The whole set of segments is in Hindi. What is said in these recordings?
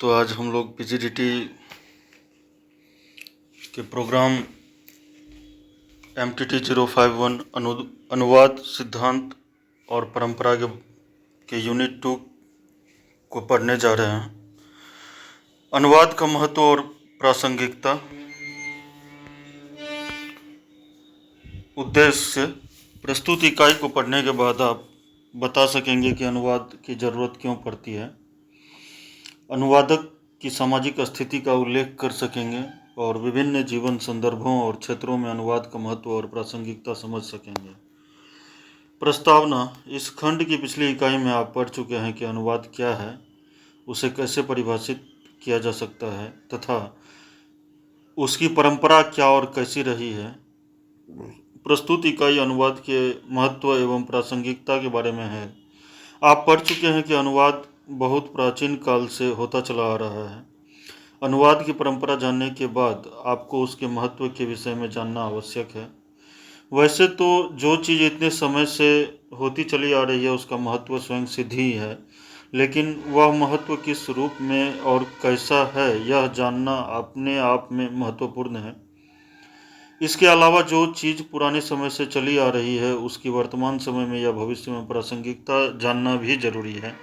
तो आज हम लोग पीजीडीटी के प्रोग्राम MTT 051 अनुवाद सिद्धांत और परंपरा के यूनिट 2 को पढ़ने जा रहे हैं। अनुवाद का महत्व और प्रासंगिकता। उद्देश्य: प्रस्तुत इकाई को पढ़ने के बाद आप बता सकेंगे कि अनुवाद की ज़रूरत क्यों पड़ती है, अनुवादक की सामाजिक स्थिति का उल्लेख कर सकेंगे और विभिन्न जीवन संदर्भों और क्षेत्रों में अनुवाद का महत्व और प्रासंगिकता समझ सकेंगे। प्रस्तावना: इस खंड की पिछली इकाई में आप पढ़ चुके हैं कि अनुवाद क्या है, उसे कैसे परिभाषित किया जा सकता है तथा उसकी परंपरा क्या और कैसी रही है। प्रस्तुत इकाई अनुवाद के महत्व एवं प्रासंगिकता के बारे में है। आप पढ़ चुके हैं कि अनुवाद बहुत प्राचीन काल से होता चला आ रहा है। अनुवाद की परंपरा जानने के बाद आपको उसके महत्व के विषय में जानना आवश्यक है। वैसे तो जो चीज़ इतने समय से होती चली आ रही है उसका महत्व स्वयं सिद्ध ही है, लेकिन वह महत्व किस रूप में और कैसा है यह जानना अपने आप में महत्वपूर्ण है। इसके अलावा जो चीज़ पुराने समय से चली आ रही है उसकी वर्तमान समय में या भविष्य में प्रासंगिकता जानना भी जरूरी है।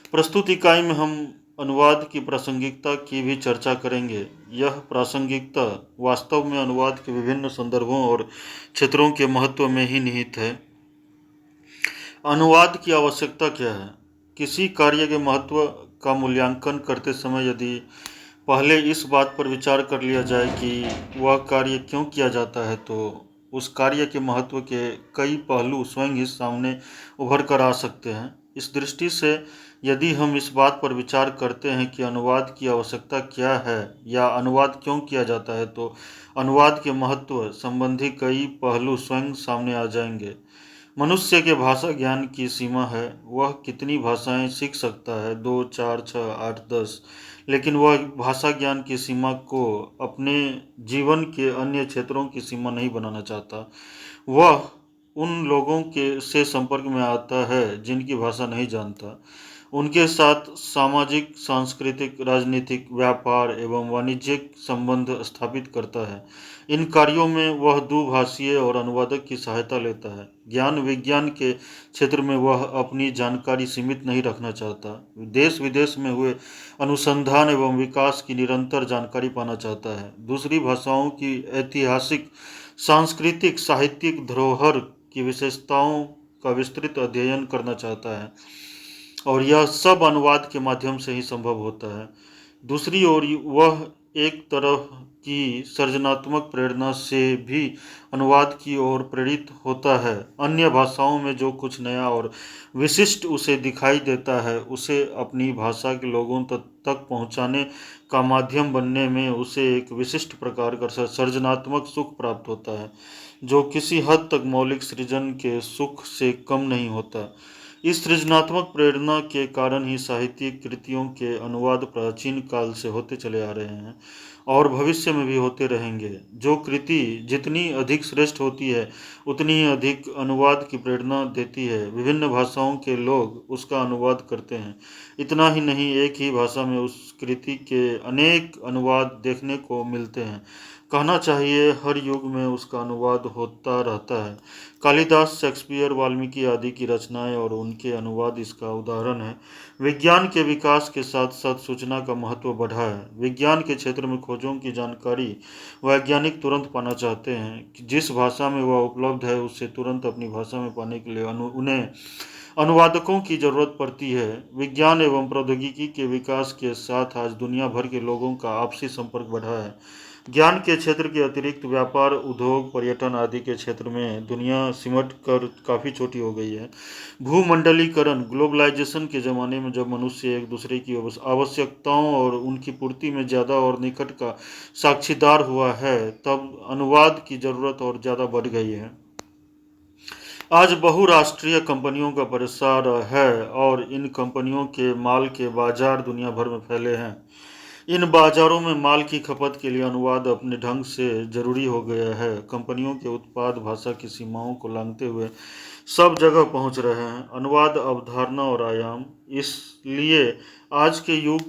प्रस्तुत इकाई में हम अनुवाद की प्रासंगिकता की भी चर्चा करेंगे। यह प्रासंगिकता वास्तव में अनुवाद के विभिन्न संदर्भों और क्षेत्रों के महत्व में ही निहित है। अनुवाद की आवश्यकता क्या है? किसी कार्य के महत्व का मूल्यांकन करते समय यदि पहले इस बात पर विचार कर लिया जाए कि वह कार्य क्यों किया जाता है, तो उस कार्य के महत्व के कई पहलू स्वयं ही सामने उभर कर आ सकते हैं। इस दृष्टि से यदि हम इस बात पर विचार करते हैं कि अनुवाद की आवश्यकता क्या है या अनुवाद क्यों किया जाता है, तो अनुवाद के महत्व संबंधी कई पहलू स्वयं सामने आ जाएंगे। मनुष्य के भाषा ज्ञान की सीमा है, वह कितनी भाषाएं सीख सकता है, 2, 4, 6, 8, 10, लेकिन वह भाषा ज्ञान की सीमा को अपने जीवन के अन्य क्षेत्रों की सीमा नहीं बनाना चाहता। वह उन लोगों के से संपर्क में आता है जिनकी भाषा नहीं जानता, उनके साथ सामाजिक, सांस्कृतिक, राजनीतिक, व्यापार एवं वाणिज्यिक संबंध स्थापित करता है। इन कार्यों में वह दुभाषीय और अनुवादक की सहायता लेता है। ज्ञान विज्ञान के क्षेत्र में वह अपनी जानकारी सीमित नहीं रखना चाहता, देश विदेश में हुए अनुसंधान एवं विकास की निरंतर जानकारी पाना चाहता है। दूसरी भाषाओं की ऐतिहासिक, सांस्कृतिक, साहित्यिक धरोहर की विशेषताओं का विस्तृत अध्ययन करना चाहता है और यह सब अनुवाद के माध्यम से ही संभव होता है। दूसरी ओर वह एक तरह की सृजनात्मक प्रेरणा से भी अनुवाद की ओर प्रेरित होता है। अन्य भाषाओं में जो कुछ नया और विशिष्ट उसे दिखाई देता है, उसे अपनी भाषा के लोगों तक पहुंचाने का माध्यम बनने में उसे एक विशिष्ट प्रकार का सृजनात्मक सुख प्राप्त होता है, जो किसी हद तक मौलिक सृजन के सुख से कम नहीं होता। इस सृजनात्मक प्रेरणा के कारण ही साहित्यिक कृतियों के अनुवाद प्राचीन काल से होते चले आ रहे हैं और भविष्य में भी होते रहेंगे। जो कृति जितनी अधिक श्रेष्ठ होती है उतनी ही अधिक अनुवाद की प्रेरणा देती है। विभिन्न भाषाओं के लोग उसका अनुवाद करते हैं। इतना ही नहीं, एक ही भाषा में उस कृति के अनेक अनुवाद देखने को मिलते हैं। कहना चाहिए हर युग में उसका अनुवाद होता रहता है। कालिदास, शेक्सपियर, वाल्मीकि आदि की रचनाएं और उनके अनुवाद इसका उदाहरण है। विज्ञान के विकास के साथ साथ सूचना का महत्व बढ़ा है। विज्ञान के क्षेत्र में खोजों की जानकारी वैज्ञानिक तुरंत पाना चाहते हैं कि जिस भाषा में वह उपलब्ध है उससे तुरंत अपनी भाषा में पाने के लिए उन्हें अनुवादकों की जरूरत पड़ती है। विज्ञान एवं प्रौद्योगिकी के विकास के साथ आज दुनिया भर के लोगों का आपसी संपर्क बढ़ा है। ज्ञान के क्षेत्र के अतिरिक्त व्यापार, उद्योग, पर्यटन आदि के क्षेत्र में दुनिया सिमट कर काफ़ी छोटी हो गई है। भूमंडलीकरण, ग्लोबलाइजेशन के ज़माने में जब मनुष्य एक दूसरे की आवश्यकताओं और उनकी पूर्ति में ज़्यादा और निकट का साक्षीदार हुआ है, तब अनुवाद की ज़रूरत और ज़्यादा बढ़ गई है। आज बहुराष्ट्रीय कंपनियों का प्रसार है और इन कंपनियों के माल के बाजार दुनिया भर में फैले हैं। इन बाजारों में माल की खपत के लिए अनुवाद अपने ढंग से जरूरी हो गया है। कंपनियों के उत्पाद भाषा की सीमाओं को लांघते हुए सब जगह पहुंच रहे हैं। अनुवाद, अवधारणा और आयाम। इसलिए आज के युग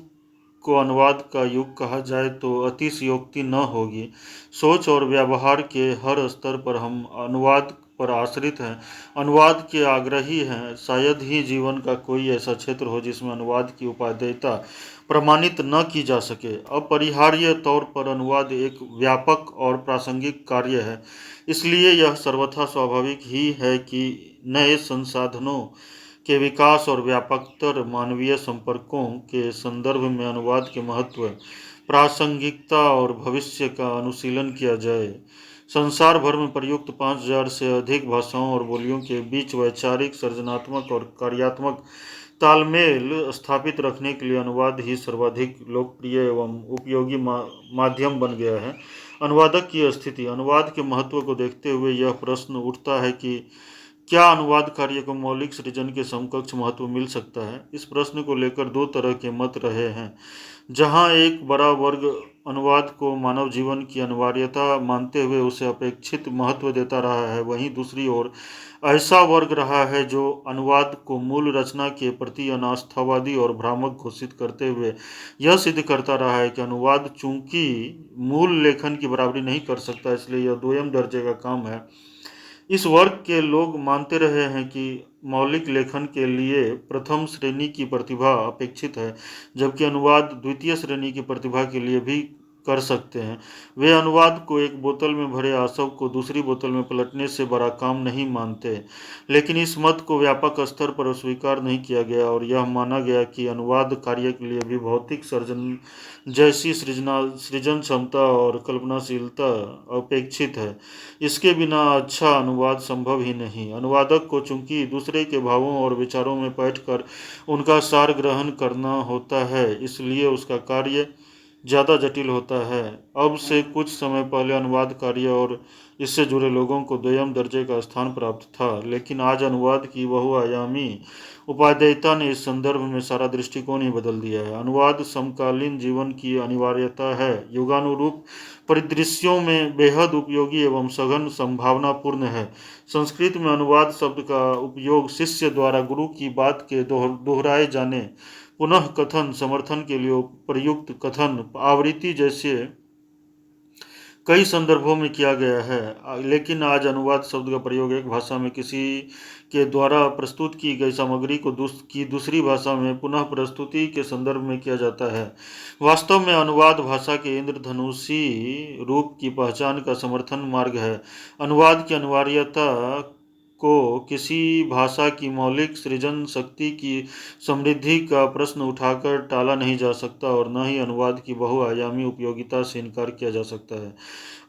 को अनुवाद का युग कहा जाए तो अतिशयोक्ति न होगी। सोच और व्यवहार के हर स्तर पर हम अनुवाद पर आश्रित हैं, अनुवाद के आग्रही हैं। शायद ही जीवन का कोई ऐसा क्षेत्र हो जिसमें अनुवाद की उपादेयता प्रमाणित न की जा सके। अपरिहार्य तौर पर अनुवाद एक व्यापक और प्रासंगिक कार्य है, इसलिए यह सर्वथा स्वाभाविक ही है कि नए संसाधनों के विकास और व्यापकतर मानवीय संपर्कों के संदर्भ में अनुवाद के महत्व, प्रासंगिकता और भविष्य का अनुशीलन किया जाए। संसार भर में प्रयुक्त 5000 से अधिक भाषाओं और बोलियों के बीच वैचारिक, सृजनात्मक और कार्यात्मक तालमेल स्थापित रखने के लिए अनुवाद ही सर्वाधिक लोकप्रिय एवं उपयोगी माध्यम बन गया है। अनुवादक की स्थिति। अनुवाद के महत्व को देखते हुए यह प्रश्न उठता है कि क्या अनुवाद कार्य को मौलिक सृजन के समकक्ष महत्व मिल सकता है। इस प्रश्न को लेकर दो तरह के मत रहे हैं। जहां एक बड़ा वर्ग अनुवाद को मानव जीवन की अनिवार्यता मानते हुए उसे अपेक्षित महत्व देता रहा है, वहीं दूसरी ओर ऐसा वर्ग रहा है जो अनुवाद को मूल रचना के प्रति अनास्थावादी और भ्रामक घोषित करते हुए यह सिद्ध करता रहा है कि अनुवाद चूंकि मूल लेखन की बराबरी नहीं कर सकता, इसलिए यह दोयम दर्जे का काम है। इस वर्ग के लोग मानते रहे हैं कि मौलिक लेखन के लिए प्रथम श्रेणी की प्रतिभा अपेक्षित है, जबकि अनुवाद द्वितीय श्रेणी की प्रतिभा के लिए भी कर सकते हैं। वे अनुवाद को एक बोतल में भरे आसव को दूसरी बोतल में पलटने से बड़ा काम नहीं मानते, लेकिन इस मत को व्यापक स्तर पर स्वीकार नहीं किया गया और यह माना गया कि अनुवाद कार्य के लिए भी भौतिक सर्जन जैसी सृजन क्षमता और कल्पनाशीलता अपेक्षित है। इसके बिना अच्छा अनुवाद संभव ही नहीं। अनुवादक को चूंकि दूसरे के भावों और विचारों में बैठकर उनका सार ग्रहण करना होता है, इसलिए उसका कार्य ज़्यादा जटिल होता है। अब से कुछ समय पहले अनुवाद कार्य और इससे जुड़े लोगों को दोयम दर्जे का स्थान प्राप्त था, लेकिन आज अनुवाद की बहुआयामी उपादेयता ने इस संदर्भ में सारा दृष्टिकोण ही बदल दिया है। अनुवाद समकालीन जीवन की अनिवार्यता है, युगानुरूप परिदृश्यों में बेहद उपयोगी एवं सघन संभावनापूर्ण है। संस्कृत में अनुवाद शब्द का उपयोग शिष्य द्वारा गुरु की बात के दोहराए जाने, पुनः कथन, समर्थन के लिए प्रयुक्त कथन, आवृत्ति जैसे कई संदर्भों में किया गया है। लेकिन आज अनुवाद शब्द का प्रयोग एक भाषा में किसी के द्वारा प्रस्तुत की गई सामग्री को दूसरी भाषा में पुनः प्रस्तुति के संदर्भ में किया जाता है। वास्तव में अनुवाद भाषा के इंद्रधनुषी रूप की पहचान का समर्थन मार्ग है। अनुवाद की अनिवार्यता को किसी भाषा की मौलिक सृजन शक्ति की समृद्धि का प्रश्न उठाकर टाला नहीं जा सकता और न ही अनुवाद की बहुआयामी उपयोगिता से इनकार किया जा सकता है।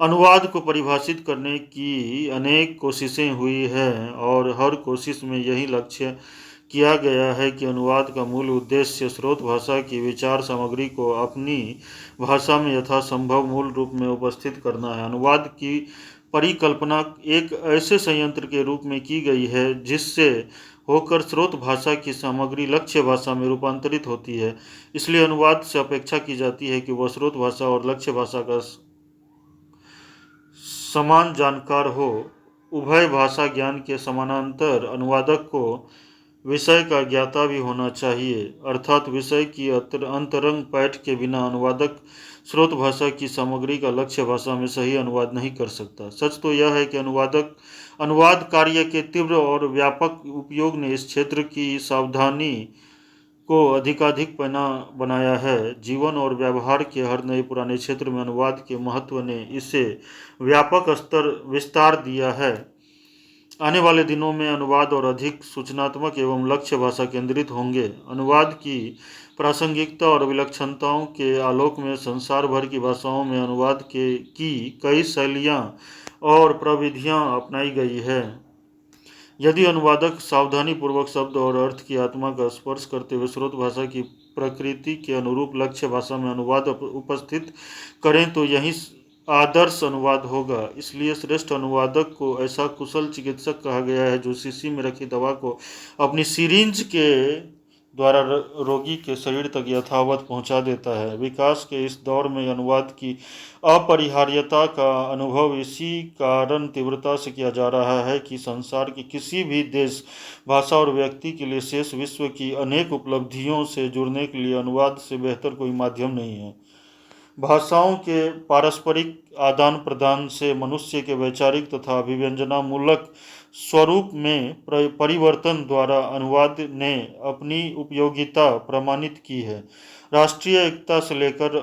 अनुवाद को परिभाषित करने की अनेक कोशिशें हुई हैं और हर कोशिश में यही लक्ष्य किया गया है कि अनुवाद का मूल उद्देश्य स्रोत भाषा की विचार सामग्री को अपनी भाषा में यथासंभव मूल रूप में उपस्थित करना है। अनुवाद की परिकल्पना एक ऐसे संयंत्र के रूप में की गई है जिससे होकर स्रोत भाषा की सामग्री लक्ष्य भाषा में रूपांतरित होती है। इसलिए अनुवाद से अपेक्षा की जाती है कि वह स्रोत भाषा और लक्ष्य भाषा का समान जानकार हो। उभय भाषा ज्ञान के समानांतर अनुवादक को विषय का ज्ञाता भी होना चाहिए, अर्थात विषय की अंतरंग पैठ के बिना अनुवादक स्रोत भाषा की सामग्री का लक्ष्य भाषा में सही अनुवाद नहीं कर सकता। सच तो यह है कि अनुवाद कार्य के तीव्र और व्यापक उपयोग ने इस क्षेत्र की सावधानी को अधिकाधिक बनाया है। जीवन और व्यवहार के हर नए पुराने क्षेत्र में अनुवाद के महत्व ने इसे व्यापक विस्तार दिया है। आने वाले दिनों में अनुवाद और अधिक सूचनात्मक एवं लक्ष्य भाषा केंद्रित होंगे। अनुवाद की प्रासंगिकता और विलक्षणताओं के आलोक में संसार भर की भाषाओं में अनुवाद की कई शैलियाँ और प्रविधियाँ अपनाई गई है। यदि अनुवादक सावधानीपूर्वक शब्द और अर्थ की आत्मा का स्पर्श करते हुए स्रोत भाषा की प्रकृति के अनुरूप लक्ष्य भाषा में अनुवाद उपस्थित करें तो यही आदर्श अनुवाद होगा। इसलिए श्रेष्ठ अनुवादक को ऐसा कुशल चिकित्सक कहा गया है जो शीशी में रखी दवा को अपनी सिरिंज के द्वारा रोगी के शरीर तक यथावत पहुंचा देता है। विकास के इस दौर में अनुवाद की अपरिहार्यता का अनुभव इसी कारण तीव्रता से किया जा रहा है कि संसार के किसी भी देश, भाषा और व्यक्ति के लिए शेष विश्व की अनेक उपलब्धियों से जुड़ने के लिए अनुवाद से बेहतर कोई माध्यम नहीं है। भाषाओं के पारस्परिक आदान प्रदान से मनुष्य के वैचारिक तथा अभिव्यंजनामूलक स्वरूप में परिवर्तन द्वारा अनुवाद ने अपनी उपयोगिता प्रमाणित की है। राष्ट्रीय एकता से लेकर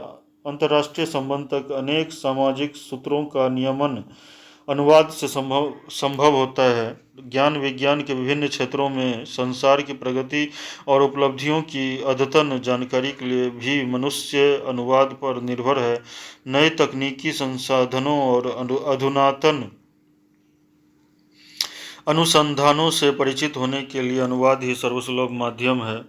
अंतर्राष्ट्रीय संबंध तक अनेक सामाजिक सूत्रों का नियमन अनुवाद से संभव होता है। ज्ञान विज्ञान के विभिन्न क्षेत्रों में संसार की प्रगति और उपलब्धियों की अद्यतन जानकारी के लिए भी मनुष्य अनुवाद पर निर्भर है। नए तकनीकी संसाधनों और अधुनातन अनुसंधानों से परिचित होने के लिए अनुवाद ही सर्वसुलभ माध्यम है।